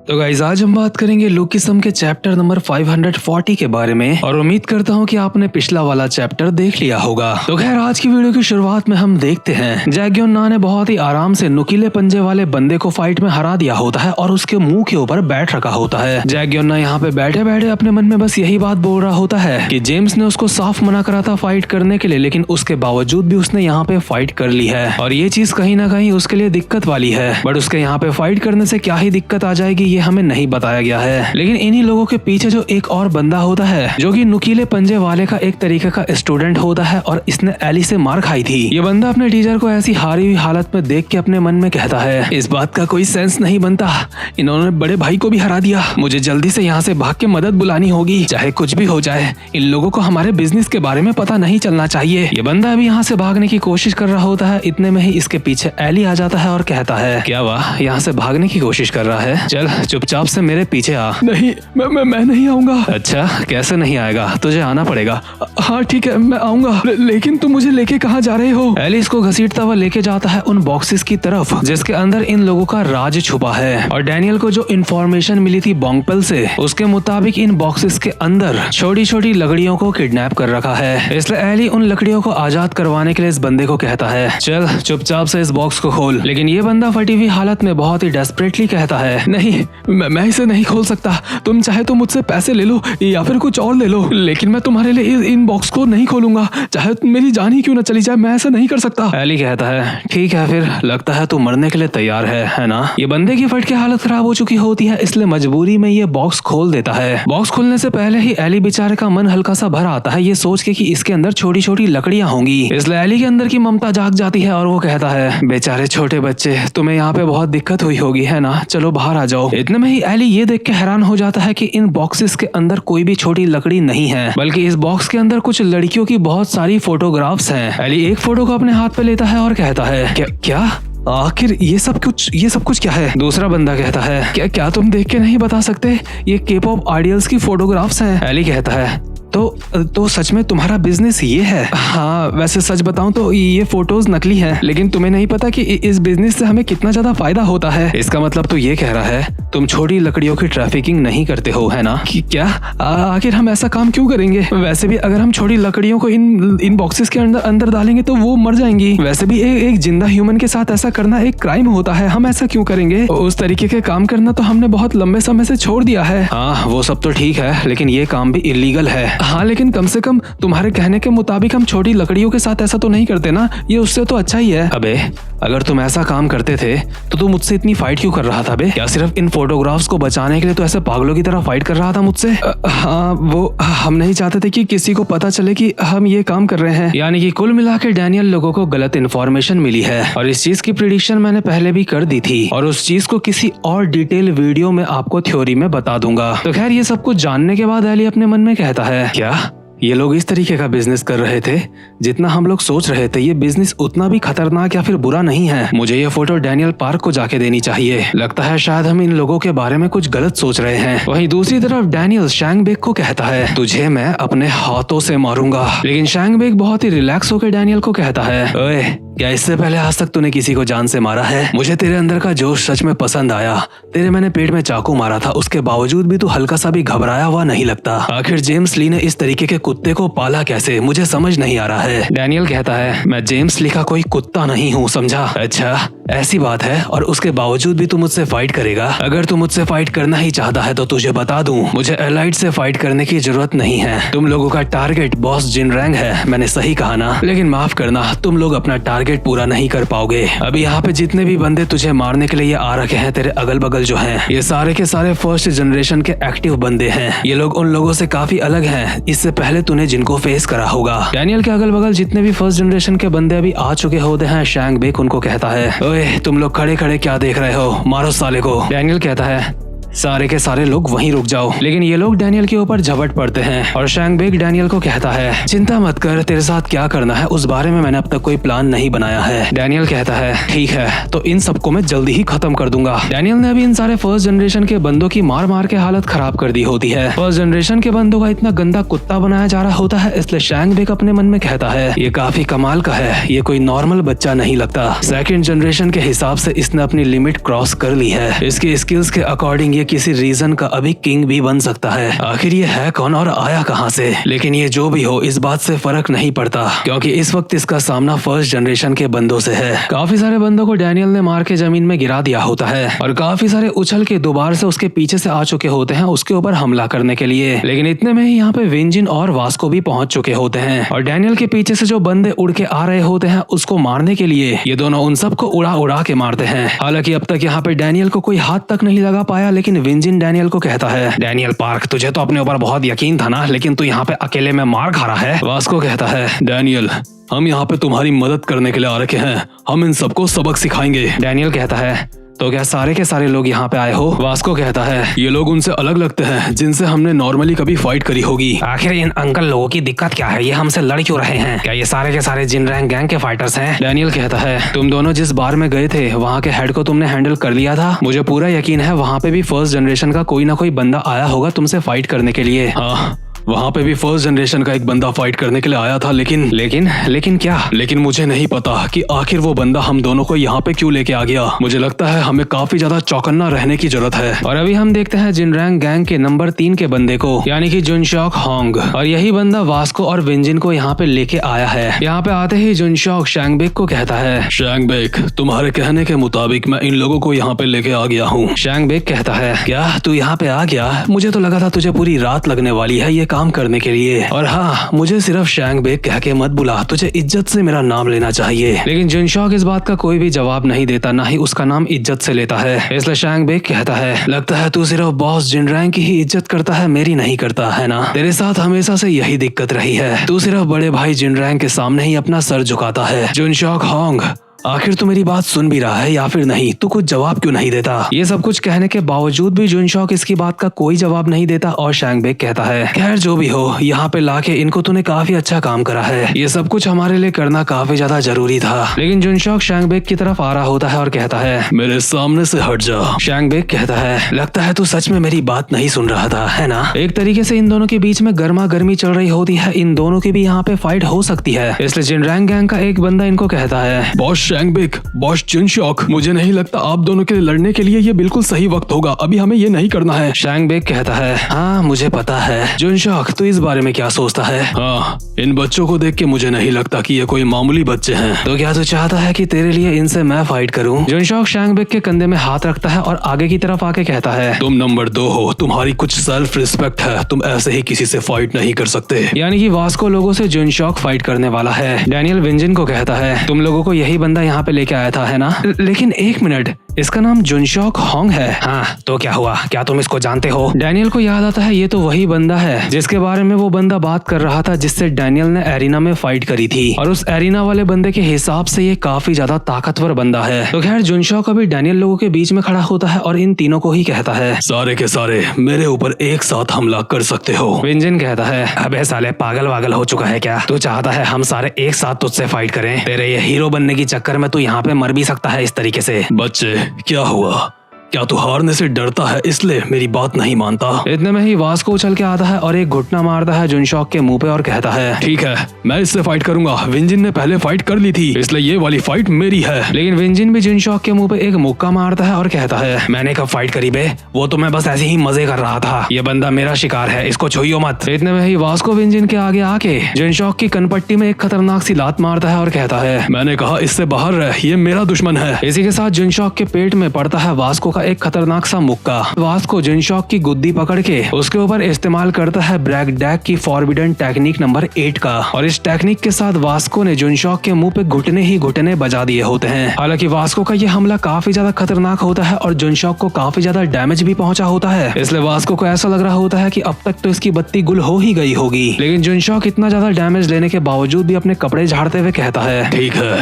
तो गाइस आज हम बात करेंगे लुकिसम के चैप्टर नंबर 540 के बारे में और उम्मीद करता हूँ कि आपने पिछला वाला चैप्टर देख लिया होगा। तो खैर आज की वीडियो की शुरुआत में हम देखते हैं जैक ग्योन-ना ने बहुत ही आराम से नुकीले पंजे वाले बंदे को फाइट में हरा दिया होता है और उसके मुंह के ऊपर बैठ रखा होता है। जैक ग्योन-ना यहाँ पे बैठे बैठे अपने मन में बस यही बात बोल रहा होता है कि जेम्स ने उसको साफ मना करा था फाइट करने के लिए, लेकिन उसके बावजूद भी उसने यहाँ पे फाइट कर ली है और ये चीज कहीं ना कहीं उसके लिए दिक्कत वाली है। बट उसके यहाँ पे फाइट करने से क्या ही दिक्कत आ जाएगी ये हमें नहीं बताया गया है। लेकिन इन्हीं लोगों के पीछे जो एक और बंदा होता है जो कि नुकीले पंजे वाले का एक तरीके का स्टूडेंट होता है और इसने एली से मार खाई थी। ये बंदा अपने टीचर को ऐसी हारी हुई हालत में देख के अपने मन में कहता है, इस बात का कोई सेंस नहीं बनता, इन्होंने बड़े भाई को भी हरा दिया, मुझे जल्दी से यहाँ से भाग के मदद बुलानी होगी, चाहे कुछ भी हो जाए, इन लोगों को हमारे बिजनेस के बारे में पता नहीं चलना चाहिए। ये बंदा अभी यहाँ से भागने की कोशिश कर रहा होता है, इतने में ही इसके पीछे एली आ जाता है और कहता है, क्या वाह यहाँ से भागने की कोशिश कर रहा है, चल चुपचाप से मेरे पीछे आ। नहीं मैं नहीं आऊंगा। अच्छा कैसे नहीं आएगा, तुझे आना पड़ेगा। हाँ ठीक है मैं आऊंगा, लेकिन तुम मुझे लेके कहाँ जा रहे हो? एली इसको घसीटता हुआ लेके जाता है उन बॉक्सेस की तरफ जिसके अंदर इन लोगों का राज छुपा है। और डैनियल को जो इन्फॉर्मेशन मिली थी बोंगपेल से, उसके मुताबिक इन बॉक्सेस के अंदर छोटी छोटी लकड़ियों को किडनैप कर रखा है। इसलिए एली उन लकड़ियों को आजाद करवाने के लिए इस बंदे को कहता है, चल चुपचाप से इस बॉक्स को खोल। लेकिन ये बंदा फटी हुई हालत में बहुत ही डेस्परेटली कहता है, नहीं मैं इसे नहीं खोल सकता, तुम चाहे तो मुझसे पैसे ले लो या फिर कुछ और ले लो, लेकिन मैं तुम्हारे लिए इन बॉक्स को नहीं खोलूंगा, चाहे मेरी जान ही क्यों न चली जाए, मैं ऐसा नहीं कर सकता। एली कहता है, ठीक है फिर, लगता है तू मरने के लिए तैयार है ना? ये बंदे की फट के हालत खराब हो चुकी होती है, इसलिए मजबूरी में ये बॉक्स खोल देता है। बॉक्स खोलने से पहले ही एली बेचारे का मन हल्का सा भर आता है ये सोच के कि इसके अंदर छोटी छोटी लकड़ियां होंगी। इसलिए एली के अंदर की ममता जाग जाती है और वो कहता है, बेचारे छोटे बच्चे, तुम्हें यहाँ पे बहुत दिक्कत हुई होगी है ना, चलो बाहर आ जाओ। इतने में ही एली ये देख के हैरान हो जाता है कि इन बॉक्सेस के अंदर कोई भी छोटी लकड़ी नहीं है, बल्कि इस बॉक्स के अंदर कुछ लड़कियों की बहुत सारी फोटोग्राफ्स हैं। एली एक फोटो को अपने हाथ पे लेता है और कहता है, क्या आखिर ये सब कुछ क्या है? दूसरा बंदा कहता है, क्या तुम देख के नहीं बता सकते, ये के-पॉप आइडल्स की फोटोग्राफ्स हैं। एली कहता है, तो सच में तुम्हारा बिजनेस ये है? हाँ वैसे सच बताऊं तो ये फोटोज नकली हैं, लेकिन तुम्हें नहीं पता कि इस बिजनेस से हमें कितना ज्यादा फायदा होता है। इसका मतलब तो ये कह रहा है तुम छोटी लकड़ियों की ट्रैफिकिंग नहीं करते हो है ना? कि क्या आखिर हम ऐसा काम क्यों करेंगे? वैसे भी अगर हम छोटी लकड़ियों को इन बॉक्सेस के अंदर डालेंगे तो वो मर जाएंगी। वैसे भी एक जिंदा ह्यूमन के साथ ऐसा करना एक क्राइम होता है, हम ऐसा क्यों करेंगे? उस तरीके के काम करना तो हमने बहुत लंबे समय से छोड़ दिया है। हाँ वो सब तो ठीक है, लेकिन ये काम भी इलीगल है। हाँ लेकिन कम से कम तुम्हारे कहने के मुताबिक हम छोटी लकड़ियों के साथ ऐसा तो नहीं करते ना, ये उससे तो अच्छा ही है। अबे अगर तुम ऐसा काम करते थे तो तुम मुझसे इतनी फाइट क्यों कर रहा था बे? क्या सिर्फ इन फोटोग्राफ्स को बचाने के लिए तो ऐसे पागलों की तरह फाइट कर रहा था मुझसे? हाँ वो हम नहीं चाहते थे कि किसी को पता चले कि हम ये काम कर रहे हैं। यानी कि कुल मिला के डैनियल लोगों को गलत इन्फॉर्मेशन मिली है और इस चीज की प्रिडिक्शन मैंने पहले भी कर दी थी और उस चीज को किसी और डिटेल वीडियो में आपको थ्योरी में बता दूंगा। तो खैर ये सब कुछ जानने के बाद एली अपने मन में कहता है, क्या ये लोग इस तरीके का बिजनेस कर रहे थे? जितना हम लोग सोच रहे थे ये बिजनेस उतना भी खतरनाक या फिर बुरा नहीं है। मुझे ये फोटो डैनियल पार्क को जाके देनी चाहिए, लगता है शायद हम इन लोगों के बारे में कुछ गलत सोच रहे हैं। वहीं दूसरी तरफ डैनियल शैंगबेक को कहता है, तुझे मैं अपने हाथों से मारूंगा। लेकिन शैंगबेक बहुत ही रिलैक्स होकर डैनियल को कहता है, ओए क्या इससे पहले आज तक तूने किसी को जान से मारा है? मुझे तेरे अंदर का जोश सच में पसंद आया। तेरे मैंने पेट में चाकू मारा था, उसके बावजूद भी तू हल्का सा भी घबराया हुआ नहीं लगता। आखिर जेम्स ली ने इस तरीके के कुत्ते को पाला कैसे, मुझे समझ नहीं आ रहा है। डैनियल कहता है, मैं जेम्स ली का कोई कुत्ता नहीं हूँ, समझा? अच्छा ऐसी बात है, और उसके बावजूद भी तू मुझसे फाइट करेगा? अगर तू मुझसे फाइट करना ही चाहता है तो तुझे बता दूं, मुझे एलाइट से फाइट करने की जरूरत नहीं है। तुम लोगों का टारगेट बॉस जिनरैंग है, मैंने सही कहा ना? लेकिन माफ करना, तुम लोग अपना टारगेट पूरा नहीं कर पाओगे। अभी यहाँ पे जितने भी बंदे तुझे मारने के लिए ये आ रखे हैं तेरे अगल बगल जो हैं, ये सारे के सारे फर्स्ट जनरेशन के एक्टिव बंदे हैं। ये लोग उन लोगों से काफी अलग हैं इससे पहले तूने जिनको फेस करा होगा। डैनियल के अगल बगल जितने भी फर्स्ट जनरेशन के बंदे अभी आ चुके होते हैं, शैंगबेक उनको कहता है, ओए तुम लोग खड़े खड़े क्या देख रहे हो, मारो साले को। डैनियल कहता है, सारे के सारे लोग वहीं रुक जाओ। लेकिन ये लोग डैनियल के ऊपर झपट पड़ते हैं और शैंगबेक डैनियल को कहता है, चिंता मत कर, तेरे साथ क्या करना है उस बारे में मैंने अब तक कोई प्लान नहीं बनाया है। डैनियल कहता है, ठीक है तो इन सबको मैं जल्दी ही खत्म कर दूंगा। डैनियल ने अभी इन सारे फर्स्ट जनरेशन के बंदों की मार मार के हालत खराब कर दी होती है। फर्स्ट जनरेशन के बंदों का इतना गंदा कुत्ता बनाया जा रहा होता है, इसलिए शैंगबेक अपने मन में कहता है, ये काफी कमाल का है, ये कोई नॉर्मल बच्चा नहीं लगता। सेकंड जनरेशन के हिसाब से इसने अपनी लिमिट क्रॉस कर ली है, इसकी स्किल्स के अकॉर्डिंग ये ये किसी रीजन का अभी किंग भी बन सकता है। आखिर ये है कौन और आया कहाँ से? लेकिन ये जो भी हो, इस बात से फर्क नहीं पड़ता, क्योंकि इस वक्त इसका सामना फर्स्ट जनरेशन के बंदों से है। काफी सारे बंदों को डैनियल ने मार के जमीन में गिरा दिया होता है और काफी सारे उछल के दोबारा से उसके पीछे से आ चुके होते हैं उसके ऊपर हमला करने के लिए। लेकिन इतने में ही यहाँ पे विंजिन और वास्को भी पहुंच चुके होते हैं और डैनियल के पीछे से जो बंदे उड़ के आ रहे होते हैं उसको मारने के लिए ये दोनों उन सबको उड़ा उड़ा के मारते हैं। हालांकि अब तक यहाँ पे डैनियल को कोई हाथ तक नहीं लगा पाया, लेकिन विंजिन डैनियल को कहता है, डैनियल पार्क, तुझे तो अपने ऊपर बहुत यकीन था ना, लेकिन तू यहाँ पे अकेले में मार खा रहा है। वास्को कहता है, डैनियल हम यहाँ पे तुम्हारी मदद करने के लिए आ रखे हैं, हम इन सबको सबक सिखाएंगे। डैनियल कहता है, तो क्या सारे के सारे लोग यहाँ पे आए हो? वास्को कहता है, ये लोग उनसे अलग लगते हैं जिनसे हमने नॉर्मली कभी फाइट करी होगी। आखिर इन अंकल लोगों की दिक्कत क्या है? ये हमसे लड़ क्यों रहे हैं? क्या ये सारे के सारे जिनरैंग गैंग के फाइटर्स हैं? डैनियल कहता है, तुम दोनों जिस बार में गए थे वहाँ के हेड को तुमने हैंडल कर लिया था। मुझे पूरा यकीन है वहाँ पे भी फर्स्ट जनरेशन का कोई ना कोई बंदा आया होगा तुमसे फाइट करने के लिए। हाँ, वहाँ पे भी फर्स्ट जनरेशन का एक बंदा फाइट करने के लिए आया था, लेकिन क्या? लेकिन मुझे नहीं पता कि आखिर वो बंदा हम दोनों को यहाँ पे क्यों लेके आ गया। मुझे लगता है हमें काफी ज्यादा चौकन्ना रहने की जरूरत है। और अभी हम देखते हैं जिनरैंग गैंग के नंबर 3 के बंदे को, यानी कि जुनशॉक होंग, और यही बंदा वास्को और विंजिन को यहाँ पे लेके आया है। यहाँ पे आते ही जुनशॉक शैंगबेक को कहता है, शैंगबेक तुम्हारे कहने के मुताबिक मैं इन लोगों को यहाँ पे लेके आ गया हूँ। शैंगबेक कहता है, क्या तू यहाँ पे आ गया? मुझे तो लगा था तुझे पूरी रात लगने वाली है ये काम करने के लिए। और हाँ, मुझे सिर्फ शैंगबेक कह के मत बुला, तुझे इज्जत से मेरा नाम लेना चाहिए। लेकिन जुनशॉक इस बात का कोई भी जवाब नहीं देता, ना ही उसका नाम इज्जत से लेता है। इसलिए शैंगबेक कहता है, लगता है तू सिर्फ बॉस जिनरैंग की ही इज्जत करता है, मेरी नहीं करता है ना? तेरे साथ हमेशा से यही दिक्कत रही है, तू सिर्फ बड़े भाई जिनरैंग के सामने ही अपना सर झुकाता है। जुनशॉक होंग, आखिर तू मेरी बात सुन भी रहा है या फिर नहीं? तू कुछ जवाब क्यों नहीं देता? ये सब कुछ कहने के बावजूद भी जुनशॉक इसकी बात का कोई जवाब नहीं देता और शैंगबेक कहता है, खैर जो भी हो, यहाँ पे लाके इनको तूने काफी अच्छा काम करा है, ये सब कुछ हमारे लिए करना काफी ज्यादा जरूरी था। लेकिन जुनशॉक शैंगबेक की तरफ आ रहा होता है और कहता है, मेरे सामने से हट जा। शैंगबेक कहता है, लगता है तू सच में मेरी बात नहीं सुन रहा था, है ना? एक तरीके से इन दोनों के बीच में गर्मा गर्मी चल रही होती है, इन दोनों की भी यहाँ पे फाइट हो सकती है। इसलिए जिनरैंग गैंग का एक बंदा इनको कहता है, बॉस शैंगबेक, बॉस जुनशॉक, मुझे नहीं लगता आप दोनों के लड़ने के लिए ये बिल्कुल सही वक्त होगा, अभी हमें ये नहीं करना है। शैंगबेक कहता है, हाँ मुझे पता है। जुनशॉक, तू इस बारे में क्या सोचता है? हाँ, इन बच्चों को देख के मुझे नहीं लगता कि ये कोई मामूली बच्चे हैं। तो क्या तू चाहता है कि तेरे लिए इनसे मैं फाइट करूं? जुनशॉक शैंगबेक के कंधे में हाथ रखता है और आगे की तरफ आके कहता है, तुम नंबर 2 हो, तुम्हारी कुछ सेल्फ रिस्पेक्ट है, तुम ऐसे ही किसी से फाइट नहीं कर सकते। यानी कि वास्को लोगों से जुनशॉक फाइट करने वाला है। डैनियल विंजिन को कहता है, तुम लोगों को यही बंदा यहाँ पे लेके आया था, है ना? लेकिन एक मिनट, इसका नाम जुनशॉक होंग है। हाँ, तो क्या हुआ? क्या तुम इसको जानते हो? डैनियल को याद आता है, ये तो वही बंदा है जिसके बारे में वो बंदा बात कर रहा था जिससे डैनियल ने एरिना में फाइट करी थी, और उस एरिना वाले बंदे के हिसाब से ये काफी ज्यादा ताकतवर बंदा है। तो खैर, जुनशॉक अभी डैनियल लोगों के बीच में खड़ा होता है और इन तीनों को ही कहता है, सारे के सारे मेरे ऊपर एक साथ हमला कर सकते हो। विंजिन कहता है, अबे साले पागल वागल हो चुका है क्या? तू चाहता है हम सारे एक साथ तुझसे फाइट करें? तेरे ये हीरो बनने की चक्कर में तू यहाँ पे मर भी सकता है इस तरीके से। बच्चे, क्या हुआ? क्या तू हारने से डरता है इसलिए मेरी बात नहीं मानता? इतने में ही वास्को उछल के आता है और एक घुटना मारता है जुनशॉक के मुंह पे और कहता है, ठीक है, मैं इससे फाइट करूंगा, विंजिन ने पहले फाइट कर ली थी, इसलिए ये वाली फाइट मेरी है। लेकिन विंजिन भी जुनशॉक के मुंह पे एक मुक्का मारता है और कहता है, मैंने कब फाइट करी बे? वो तो मैं बस ऐसे ही मजे कर रहा था, ये बंदा मेरा शिकार है, इसको छुइयो मत। इतने में ही वास्को विंजिन के आगे आके जुनशॉक की कनपट्टी में एक खतरनाक सी लात मारता है और कहता है, मैंने कहा इससे बाहर रह, ये मेरा दुश्मन है। इसी के साथ जुनशॉक के पेट में पड़ता है वास्को का एक खतरनाक सा मुक्का। वास्को जुनशॉक की गुद्दी पकड़ के उसके ऊपर इस्तेमाल करता है ब्रैक डैक की फॉरबिडन टेक्निक नंबर 8 का, और इस टेक्निक के साथ वास्को ने जुनशॉक के मुंह पे घुटने ही घुटने बजा दिए होते हैं। हालांकि वास्को का ये हमला काफी ज्यादा खतरनाक होता है और जुनशॉक को काफी ज्यादा डैमेज भी पहुंचा होता है, इसलिए वास्को को ऐसा लग रहा होता है कि अब तक तो इसकी बत्ती गुल हो ही गई होगी। लेकिन जुनशॉक इतना ज्यादा डैमेज लेने के बावजूद भी अपने कपड़े झाड़ते हुए कहता है, ठीक है,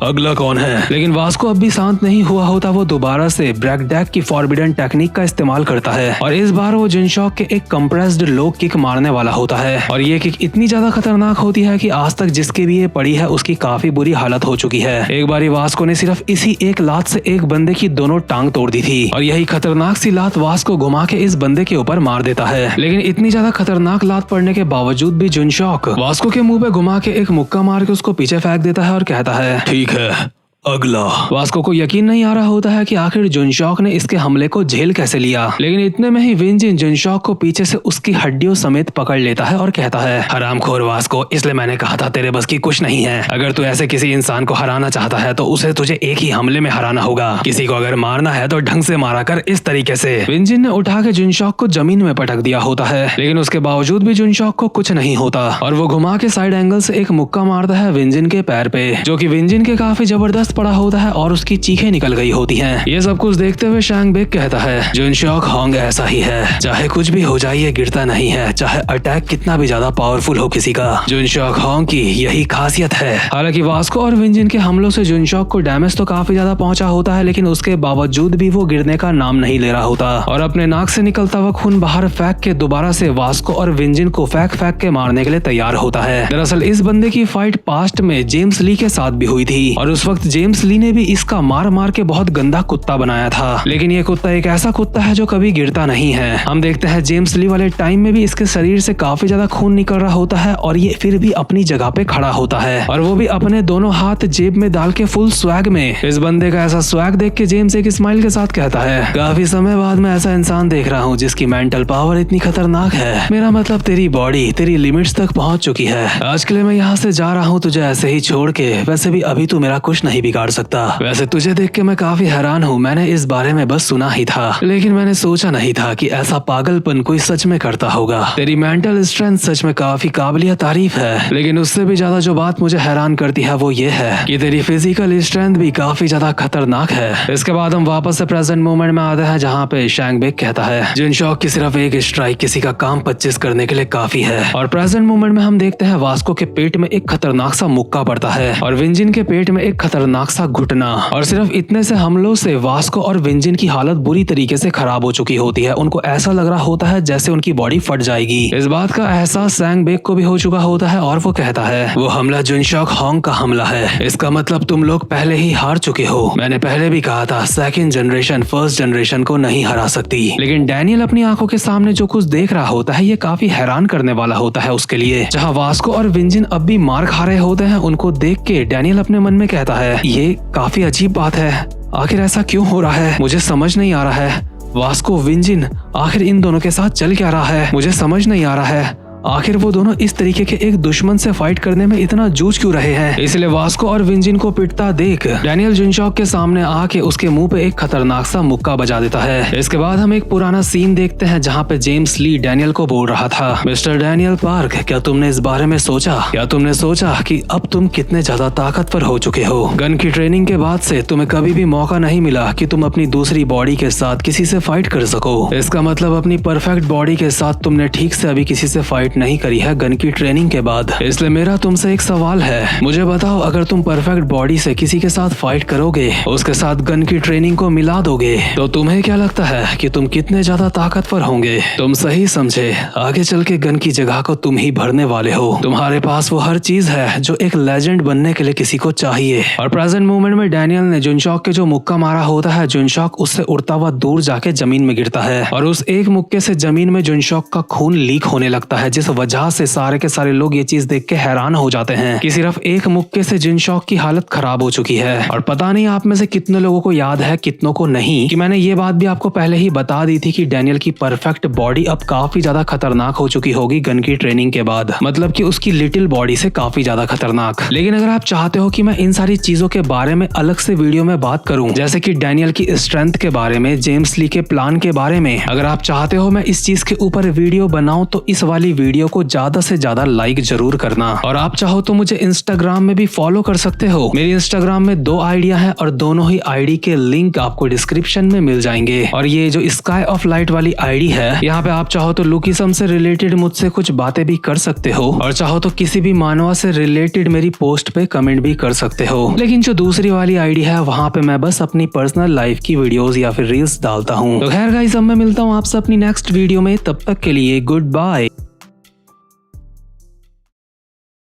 अगला कौन है? लेकिन वास्को अब भी शांत नहीं हुआ होता, वो दोबारा से ब्रैक डैक की फॉरबिडन टेक्निक का इस्तेमाल करता है और इस बार वो जुनशॉक के एक कंप्रेस्ड लो किक मारने वाला होता है, और ये किक इतनी ज्यादा खतरनाक होती है कि आज तक जिसके भी ये पड़ी है उसकी काफी बुरी हालत हो चुकी है। एक बारी वास्को ने सिर्फ इसी एक लात से एक बंदे की दोनों टांग तोड़ दी थी, और यही खतरनाक सी लात वास्को घुमा के इस बंदे के ऊपर मार देता है। लेकिन इतनी ज्यादा खतरनाक लात पड़ने के बावजूद भी जुनशॉक वास्को के मुंह पे घुमा के एक मुक्का मार के उसको पीछे फेंक देता है और कहता है, ठीक है, अगला। वास्को को यकीन नहीं आ रहा होता है कि आखिर जुनशॉक ने इसके हमले को झेल कैसे लिया, लेकिन इतने में ही विंजिन जुनशॉक को पीछे से उसकी हड्डियों समेत पकड़ लेता है और कहता है, हरामखोर वास्को, इसलिए मैंने कहा था तेरे बस की कुछ नहीं है। अगर तू ऐसे किसी इंसान को हराना चाहता है तो उसे तुझे एक ही हमले में हराना होगा। किसी को अगर मारना है तो ढंग से मारा कर, इस तरीके से। विंजिन ने उठा के जुनशॉक को जमीन में पटक दिया होता है, लेकिन उसके बावजूद भी जुनशॉक को कुछ नहीं होता और वो घुमा के साइड एंगल से एक मुक्का मारता है विंजिन के पैर पे, जो कि विंजिन के काफी जबरदस्त पड़ा होता है और उसकी चीखें निकल गई होती हैं। ये सब कुछ देखते हुए शैंग बेक कहता है, जुनशॉक होंग ऐसा ही है, चाहे कुछ भी हो जाए ये गिरता नहीं है, चाहे अटैक कितना भी ज्यादा पावरफुल हो किसी का। जुनशॉक होंग की यही खासियत है। हालांकि वास्को और विंजिन के हमलों से जुनशॉक को डैमेज तो काफी ज्यादा पहुंचा होता है, लेकिन उसके बावजूद भी वो गिरने का नाम नहीं ले रहा होता और अपने नाक से निकलता हुआ खून बाहर फेंक के दोबारा से वास्को और विंजिन को फेंक के मारने के लिए तैयार होता है। दरअसल इस बंदे की फाइट पास्ट में जेम्स ली के साथ भी हुई थी और उस वक्त जेम्स ली ने भी इसका मार मार के बहुत गंदा कुत्ता बनाया था, लेकिन ये कुत्ता एक ऐसा कुत्ता है जो कभी गिरता नहीं है। हम देखते हैं जेम्स ली वाले टाइम में भी इसके शरीर से काफी ज्यादा खून निकल रहा होता है और ये फिर भी अपनी जगह पे खड़ा होता है और वो भी अपने दोनों हाथ जेब में डाल के फुल स्वैग में। इस बंदे का ऐसा स्वैग देख के जेम्स एक स्माइल के साथ कहता है, काफी समय बाद मैं ऐसा इंसान देख रहा हूँ जिसकी मेंटल पावर इतनी खतरनाक है। मेरा मतलब तेरी बॉडी तेरी लिमिट्स तक पहुंच चुकी है। आज के लिए मैं यहाँ से जा रहा हूँ तुझे ऐसे ही छोड़ के। वैसे भी अभी तू मेरा कुछ नहीं बिगाड़ सकता। वैसे तुझे देख के मैं काफी हैरान हूँ, मैंने इस बारे में बस सुना ही था, लेकिन मैंने सोचा नहीं था कि ऐसा पागलपन कोई सच में करता होगा। तेरी मेंटल स्ट्रेंथ सच में काफी काबिलिया तारीफ है, लेकिन उससे भी ज्यादा जो बात मुझे हैरान करती है वो ये है कि तेरी फिजिकल स्ट्रेंथ भी काफी ज्यादा खतरनाक है। इसके बाद हम वापस से प्रेजेंट मोमेंट में आते हैं, जहाँ पे शैंग बेक कहता है, जुनशॉक की सिर्फ एक स्ट्राइक किसी का काम 25 करने के लिए काफी है। और प्रेजेंट मोमेंट में हम देखते हैं वास्को के पेट में एक खतरनाक सा मुक्का पड़ता है और विंजिन के पेट में एक खतरनाक सा घुटना, और सिर्फ इतने से हमलों से वास्को और विंजिन की हालत बुरी तरीके से खराब हो चुकी होती है। उनको ऐसा लग रहा होता है जैसे उनकी बॉडी फट जाएगी। इस बात का एहसास शैंग बेक को भी हो चुका होता है और वो कहता है, वो हमला जुनशॉक होंग का हमला है। इसका मतलब तुम लोग पहले ही हार चुके हो। मैंने पहले भी कहा था सेकंड जनरेशन फर्स्ट जनरेशन को नहीं हरा सकती। लेकिन डैनियल अपनी आंखों के सामने जो कुछ देख रहा होता है ये काफी हैरान करने वाला होता है उसके लिए। जहाँ वास्को और विंजिन अब भी मार खा रहे होते हैं, उनको देख के डैनियल अपने मन में कहता है, ये काफी अजीब बात है, आखिर ऐसा क्यों हो रहा है, मुझे समझ नहीं आ रहा है। वास्को विंजिन आखिर इन दोनों के साथ चल क्या रहा है, मुझे समझ नहीं आ रहा है। आखिर वो दोनों इस तरीके के एक दुश्मन से फाइट करने में इतना जूझ क्यों रहे हैं। इसलिए वास्को और विंजिन को पिटता देख डैनियल जुनशॉक के सामने आके उसके मुंह पे एक खतरनाक सा मुक्का बजा देता है। इसके बाद हम एक पुराना सीन देखते हैं जहाँ पे जेम्स ली डैनियल को बोल रहा था, मिस्टर डैनियल पार्क, क्या तुमने इस बारे में सोचा, क्या तुमने सोचा कि अब तुम कितने ज्यादा ताकतवर हो चुके हो। गन की ट्रेनिंग के बाद से तुम्हें कभी भी मौका नहीं मिला कि तुम अपनी दूसरी बॉडी के साथ किसी से फाइट कर सको। इसका मतलब अपनी परफेक्ट बॉडी के साथ तुमने ठीक से अभी किसी से फाइट नहीं करी है गन की ट्रेनिंग के बाद। इसलिए मेरा तुमसे एक सवाल है, मुझे बताओ, अगर तुम परफेक्ट बॉडी से किसी के साथ फाइट करोगे, उसके साथ गन की ट्रेनिंग को मिला दोगे, तो तुम्हें क्या लगता है कि तुम कितने ज्यादा ताकतवर होंगे। तुम सही समझे, आगे चल के गन की जगह को तुम ही भरने वाले हो। तुम्हारे पास वो हर चीज है जो एक लेजेंड बनने के लिए किसी को चाहिए। और प्रेजेंट मोमेंट में डैनियल ने जुनशॉक के जो मुक्का मारा होता है, जुनशॉक उससे उड़ता हुआ दूर जाके जमीन में गिरता है और उस एक मुक्के से जमीन में जुनशॉक का खून लीक होने लगता है, जिस वजह से सारे के सारे लोग ये चीज देख के हैरान हो जाते हैं कि सिर्फ एक मुक्के से जुनशॉक की हालत खराब हो चुकी है। और पता नहीं आप में से कितने लोगों को याद है, कितनों को नहीं, कि मैंने ये बात भी आपको पहले ही बता दी थी कि डैनियल की परफेक्ट बॉडी अब काफी ज्यादा खतरनाक हो चुकी होगी गन की ट्रेनिंग के बाद। मतलब कि उसकी लिटिल बॉडी से काफी ज्यादा खतरनाक। लेकिन अगर आप चाहते हो कि मैं इन सारी चीजों के बारे में अलग से वीडियो में बात करूं, जैसे कि डैनियल की स्ट्रेंथ के बारे में, जेम्स ली के प्लान के बारे में, अगर आप चाहते हो मैं इस चीज के ऊपर वीडियो बनाऊं तो इस वाली वीडियो को ज्यादा से ज्यादा लाइक जरूर करना। और आप चाहो तो मुझे इंस्टाग्राम में भी फॉलो कर सकते हो। मेरी इंस्टाग्राम में 2 आईडिया है और दोनों ही आईडी के लिंक आपको डिस्क्रिप्शन में मिल जाएंगे। और ये जो स्काई ऑफ लाइट वाली आईडी है, यहाँ पे आप चाहो तो लुकिज्म से रिलेटेड मुझसे कुछ बातें भी कर सकते हो और चाहो तो किसी भी मानवा से रिलेटेड मेरी पोस्ट पे कमेंट भी कर सकते हो। लेकिन जो दूसरी वाली आईडी है, वहाँ पे मैं बस अपनी पर्सनल लाइफ की वीडियोस या फिर रील्स डालता हूँ। तो खैर गाइस, अब मैं मिलता हूँ आपसे अपनी नेक्स्ट वीडियो में। तब तक के लिए गुड बाय।